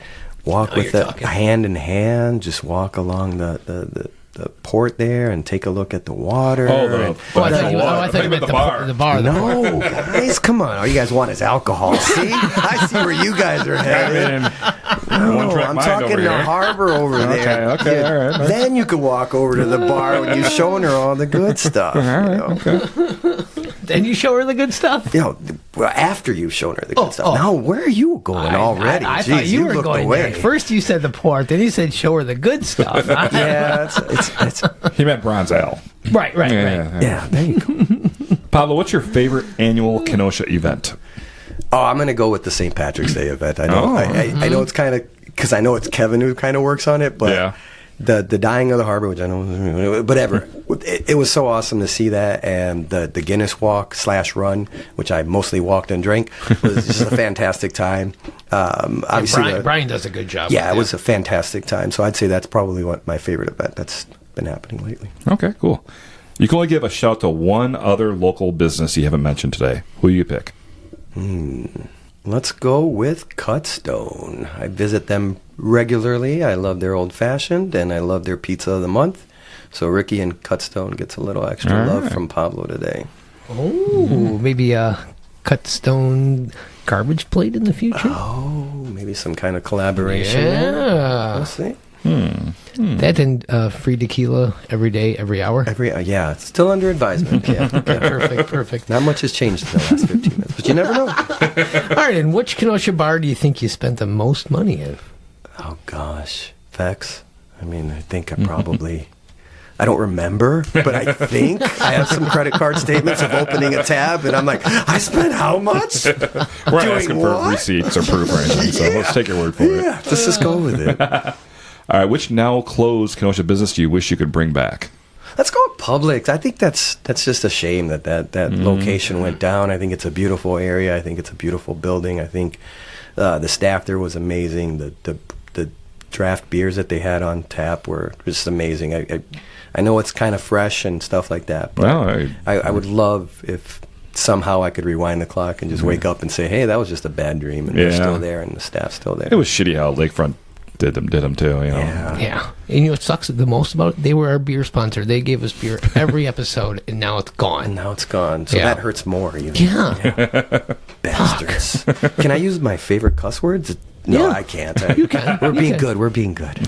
walk with you're it talking. hand in hand. Just walk along the port there and take a look at the water. Oh, and- I thought you meant the bar. The bar. No, guys, come on. All you guys want is alcohol. See? I see where you guys are headed. No, One-track I'm mind talking over the here. harbor over there. Okay, all right. Then you could walk over to the bar when you've shown her all the good stuff. Then you show her the good stuff? Well, after you've shown her the good stuff. oh. Now, where are you going already? I Jeez, thought you were looked going away. there. First you said the port, then you said show her the good stuff. Yeah, it's He meant Bronze Ale. Right. yeah, there you go. Pablo, what's your favorite annual Kenosha event? Oh, I'm going to go with the St. Patrick's Day event. I know, I know it's kind of, because I know it's Kevin who kind of works on it, but Yeah. the dying of the harbor, which I know, whatever. It was so awesome to see that, and the Guinness walk / run, which I mostly walked and drank, was just a fantastic time. Obviously, Brian does a good job. yeah, with it was a fantastic time. So I'd say that's probably my favorite event that's been happening lately. Okay, cool. You can only give a shout to one other local business you haven't mentioned today. Who do you pick? Let's go with Cutstone. I visit them regularly. I love their old fashioned, and I love their pizza of the month. So Ricky and Cutstone gets a little extra All love right. from Pablo today. Oh, maybe a cut stone garbage plate in the future? Oh, maybe some kind of collaboration. Yeah. We'll see. That and free tequila every day, every hour. Yeah, it's still under advisement. Yeah. Perfect. Not much has changed in the last 15 minutes, but you never know. All right, and which Kenosha bar do you think you spent the most money in? Oh, gosh. Vex? I mean, I think I probably... I don't remember, but I think I have some credit card statements of opening a tab, and I'm like, I spent how much? We're not asking for what? receipts or proof or anything, so let's take your word for it. Yeah, let's just go with it. All right, which now closed Kenosha business do you wish you could bring back? Let's go with Publix. I think that's just a shame that location went down. I think it's a beautiful area. I think it's a beautiful building. I think the staff there was amazing. The draft beers that they had on tap were just amazing. I know it's kind of fresh and stuff like that, but Well, I would love if somehow I could rewind the clock and just wake up and say, hey, that was just a bad dream, and they're Yeah. still there and the staff's still there. it was shitty how Lakefront did them too, you know. Yeah. And you know what sucks the most about it? They were our beer sponsor. They gave us beer every episode, and now it's And gone. now it's gone, so Yeah. that hurts more. Even. Yeah. Bastards. Can I use my favorite cuss words? No, Yeah. I can't. You can. We're You being can. good. We're being good.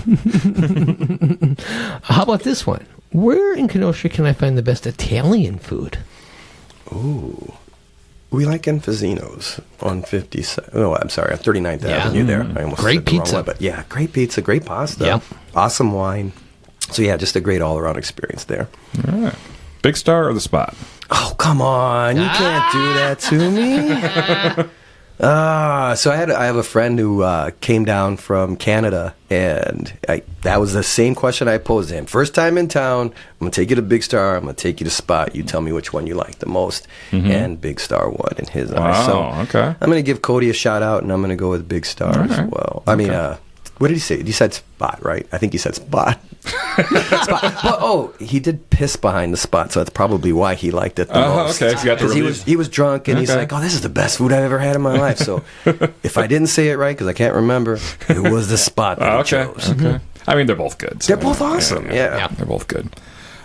How about this one? Where in Kenosha can I find the best Italian food? Ooh. We like Enfasinos on 57. Oh, I'm sorry, on 39th Avenue there. I almost Great said the wrong pizza. one, but yeah, great pizza, great pasta. Yep. Awesome wine. So yeah, just a great all-around experience there. All right. Big Star or the Spot? Oh, come on. You can't do that to me. So I have a friend who came down from Canada, and that was the same question I posed to him. First time in town, I'm going to take you to Big Star, I'm going to take you to Spot. You tell me which one you like the most. And Big Star won in his eyes. So okay. I'm going to give Cody a shout out, and I'm going to go with Big Star as well. I mean, what did he say? He said Spot, right? I think he said Spot. Spot. Well, he did piss behind the Spot, so that's probably why he liked it the most. Okay, so you got to Because he was drunk, and he's like, "Oh, this is the best food I've ever had in my life." So, if I didn't say it right, because I can't remember, it was the Spot that he chose. Okay. I mean, they're both good. So They're both awesome. Yeah. They're both good.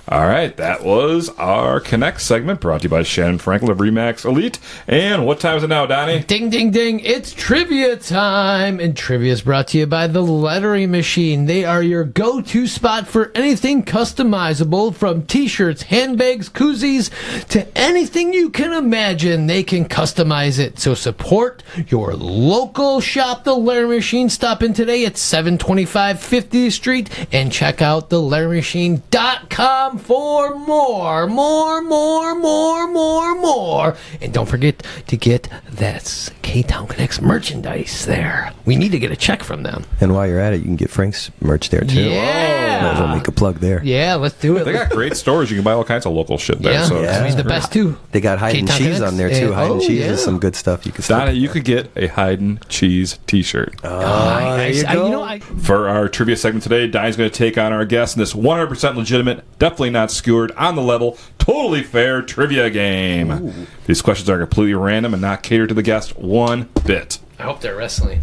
All right, that was our Connect segment brought to you by Shannyn Franklin of Remax Elite. And what time is it now, Donnie? Ding, ding, ding. It's trivia time. And trivia is brought to you by the Lettering Machine. They are your go-to spot for anything customizable, from t-shirts, handbags, koozies, to anything you can imagine. They can customize it. So support your local shop, the Lettering Machine. Stop in today at 725 50th Street and check out theletteringmachine.com for more. And don't forget to get that Ktown Connects merchandise there. We need to get a check from them. And while you're at it, you can get Frank's merch there too. Yeah. Might as well make a plug there. Yeah, let's do it. They got great stores. You can buy all kinds of local shit there. Yeah, So he's the best too. They got Hide and Ktown Cheese Connects. on there too. Hide and Cheese yeah. is some good stuff you can. Donna, you could get a Haydn cheese T-shirt. There you go. For our trivia segment today, Donnie's going to take on our guest in this 100% legitimate, definitely not skewered, on the level, totally fair trivia game. Ooh. These questions are completely random and not catered to the guest one bit. I hope they're wrestling.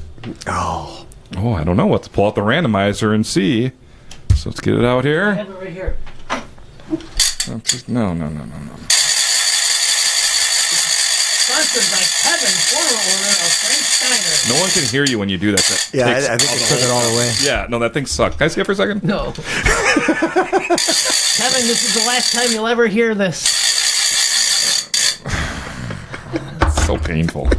Oh, I don't know. Let's pull out the randomizer and see. So let's get it out here. I have it right here. No. Sponsored by Tavern, former owner of Frank's Diner. No one can hear you when you do that. Yeah, I think it took it all away. Yeah, no, that thing sucked. Can I see it for a second? No. Kevin, this is the last time you'll ever hear this. It's so painful.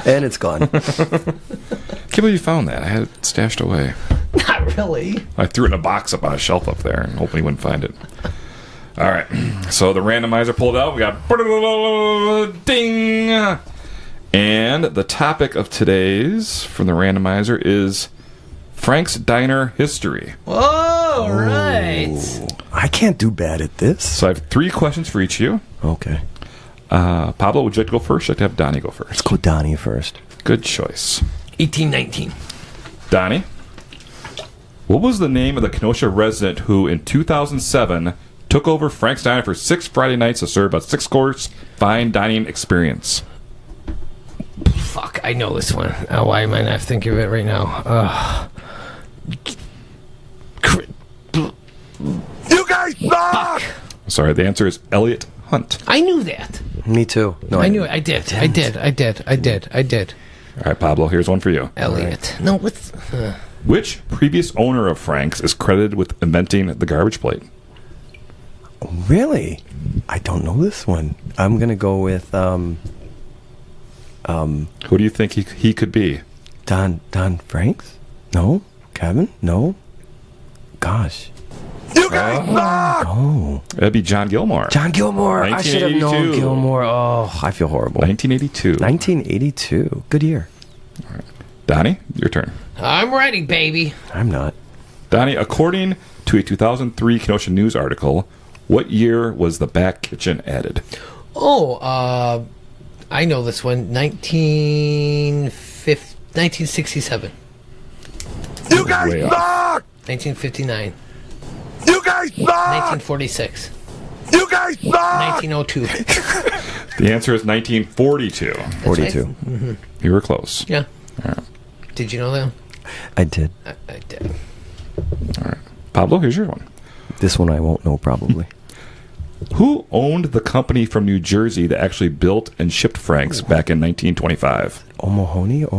And it's gone. Can't believe you found that. I had it stashed away. Not really. I threw it in a box up on a shelf up there and hoping he wouldn't find it. All right. So the randomizer pulled out. We got ding. And the topic of today's from the randomizer is Frank's Diner history. All right. I can't do bad at this. So I have 3 questions for each of you. Okay. Pablo, would you like to go first? I'd like to have Donnie go first. Let's go Donnie first. Good choice. 1819. Donnie, what was the name of the Kenosha resident who, in 2007, took over Frank's Diner for 6 Friday nights to serve a 6-course fine dining experience? Fuck, I know this one. Why am I not thinking of it right now? You guys suck! Sorry, the answer is Elliot Hunt. I knew that. Me too. No, I knew it. I did. I did. All right, Pablo, here's one for you. Elliot. No, what's... Which previous owner of Frank's is credited with inventing the garbage plate? Really? I don't know this one. I'm going to go with... Who do you think he could be? Don Franks? No? Kevin? No? Gosh. You guys suck! Oh. That'd be John Gilmore. John Gilmore. I should have known 1982. Gilmore. Oh, I feel horrible. 1982. 1982. Good year. All right. Donnie, your turn. I'm ready, baby. I'm not. Donnie, according to a 2003 Kenosha News article, what year was the back kitchen added? Oh, I know this one. 1967. You guys Way off. suck! 1959. You guys suck! 1946. You guys suck! 1902. The answer is 1942. 42. Mm-hmm. You were close. Yeah. All right. Did you know that? I did. I did. All right. Pablo, here's your one. This one I won't know probably. Who owned the company from New Jersey that actually built and shipped Frank's back in 1925? Omohani or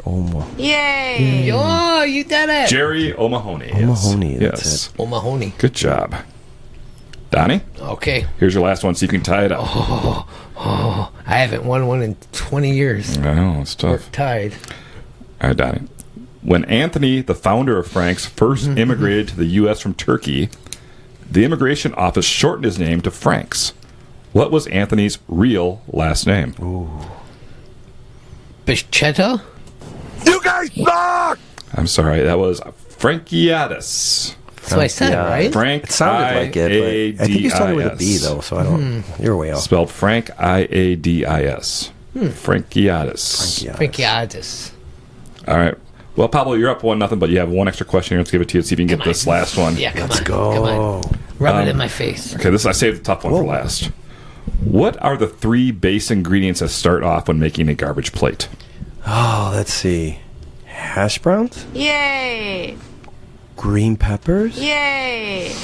Omo? Yay! Oh, you did it! Jerry O'Mahony. O'Mahony, Yes. that's Yes. O'Mahony. Good job. Donnie, Okay. here's your last one so you can tie it up. I haven't won one in 20 years. I know, it's We're tough. tied. All right, Donnie. When Anthony, the founder of Frank's, first immigrated to the U.S. from Turkey, the immigration office shortened his name to Frank's. What was Anthony's real last name? Bichetta? You guys suck! I'm sorry, that was Frankiadis. That's what I said, Yeah. right? Frank It sounded like it, but I think you started with a B, though, so I don't. You're way off. Spelled Frank Iadis. Frankiadis. Frankiadis. All right. Well, Pablo, you're up 1-0, but you have one extra question here. Let's give it to you. See if you can get this last one. Yeah, come Let's on. go. Come on. Rub it in my face. Okay, I saved the tough one for last. What are the 3 base ingredients that start off when making a garbage plate? Oh, let's see. Hash browns, Yay! green peppers, Yay!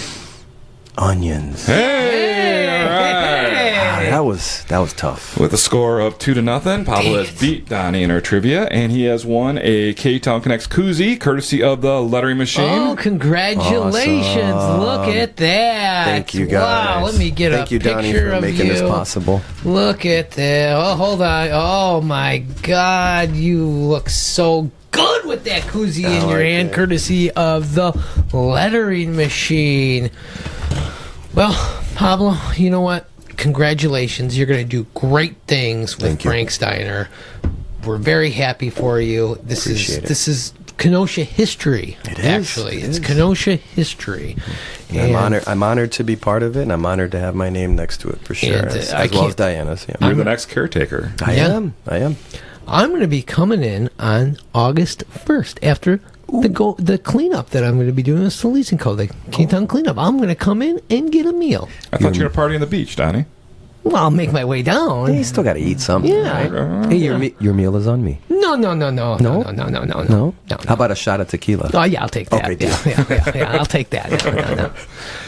onions. Hey! All right. That was tough. With a score of 2-0, Pablo has beat Donnie in our trivia, and he has won a Ktown Connects koozie, courtesy of the lettering machine. Oh, congratulations. Awesome. Look at that. Thank you, guys. Wow, let me get Thank a you, picture Donnie, for of making you. this possible. Look at that. Oh, hold on. Oh, my God. You look so good with that koozie in your like hand, it. courtesy of the lettering machine. Well, Pablo, you know what? Congratulations. You're going to do great things with Thank you. Frank Steiner. We're very happy for you. Appreciate it. This is Kenosha history. It is. Actually, It it's is. Kenosha history. And I'm honored to be part of it, and I'm honored to have my name next to it for sure, And, as I well as can't- Diana's. Yeah. You're the next caretaker. I Yeah. am. I'm going to be coming in on August 1st after the cleanup that I'm going to be doing with Sallese Co, the Ktown cleanup. I'm going to come in and get a meal. I thought you were going to party on the beach, Donnie. Well, I'll make my way down. Yeah, you still got to eat something, Yeah. right? Hey, your meal is on me. No. No? How about a shot of tequila? Oh, yeah, I'll take that. Okay, deal. Yeah, I'll take that. No.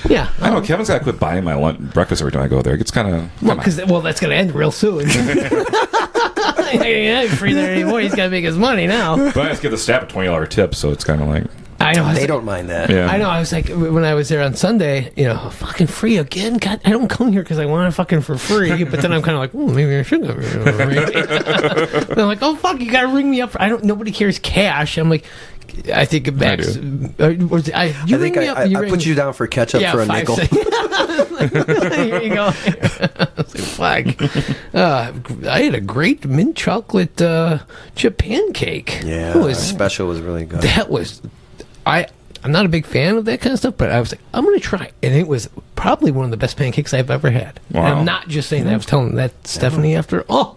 Yeah. I know, Kevin's got to quit buying my breakfast every time I go there. It gets kind of... Well, that's going to end real soon. He ain't free there anymore. He's got to make his money now. But I just give the staff a $20 tip, so it's kind of like... I know. They don't mind that. Yeah. I know. I was like, when I was there on Sunday, fucking free again. God, I don't come here because I want it fucking for free. But then I'm kind of like, maybe I should come here for free. But I'm like, oh fuck, you got to ring me up. Nobody carries cash. I'm like, I think Max. I think I put you down for ketchup for a 5 nickel. cents. Here you go. I was like, fuck. I had a great mint chocolate chip pancake. Yeah, It was special was really good. that was I'm not a big fan of that kind of stuff, but I was like, I'm going to try it. And it was probably one of the best pancakes I've ever had. Wow. And I'm not just saying that. I was telling that Stephanie after. Oh,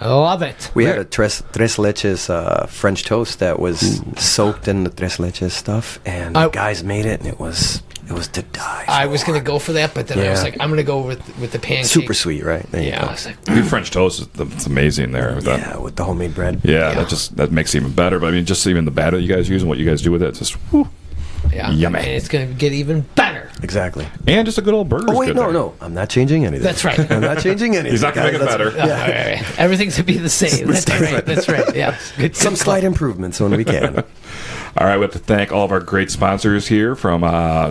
I love it. We had a tres leches French toast that was soaked in the tres leches stuff, and the guys made it, and it was to die for. I was going to go for that, but then I was Yeah. like, I'm going to go with the pancake. Super sweet, right? There you Yeah, go. I was like, Your French toast, it's amazing there. Yeah, with the homemade bread. Yeah, that makes it even better. But I mean, just even the batter you guys use and what you guys do with it, it's just whew. yeah. Yummy. And it's going to get even better. Exactly. And just a good old burger. Oh wait, no, I'm not changing anything. That's right. I'm not changing anything. He's not going to make it guys. better. Right. Everything's going to be the same. That's right. Yeah. Good, Some slight improvements when we can. All right, we have to thank all of our great sponsors here from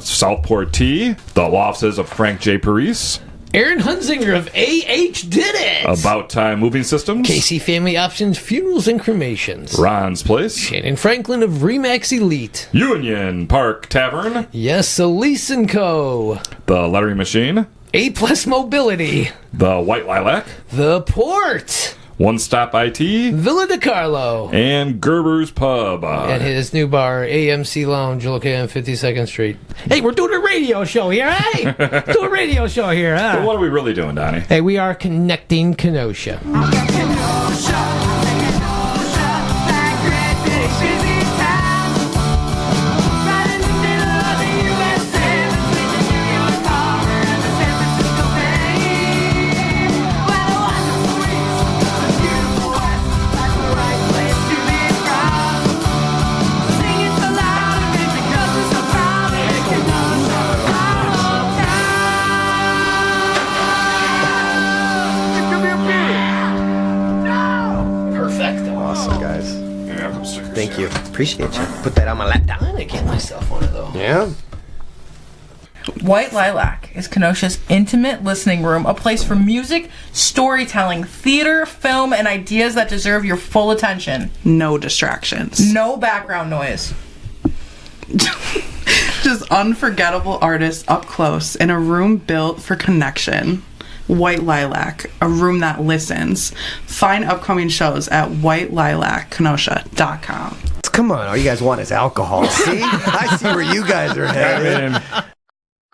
Southport Tea, the law offices of Frank J. Parise, Aaron Hunzinger of AHDidIt. About Time Moving Systems, Casey Family Options Funerals and Cremations. Ron's Place, Shannyn Franklin of Remax Elite. Union Park Tavern, Yes, Sallese Co. the Lettering Machine, A Plus Mobility. the White Lilac, The Port. One Stop IT, Villa D Carlo. and Gerber's Pub. And his new bar, AMC Lounge, located on 52nd Street. Hey, we're doing a radio show here. Hey, do a radio show here. Huh? But what are we really doing, Donnie? Hey, we are connecting Kenosha. Perfecto. Awesome, guys. Yeah, come stickers. Thank you. Appreciate you. Put that on my laptop. I'm gonna get myself one of those. Yeah. White Lilac is Kenosha's intimate listening room, a place for music, storytelling, theater, film, and ideas that deserve your full attention. No distractions. No background noise. Just unforgettable artists up close in a room built for connection. White Lilac, a room that listens. Find upcoming shows at whitelilackenosha.com. Come on, all you guys want is alcohol. See? I see where you guys are headed.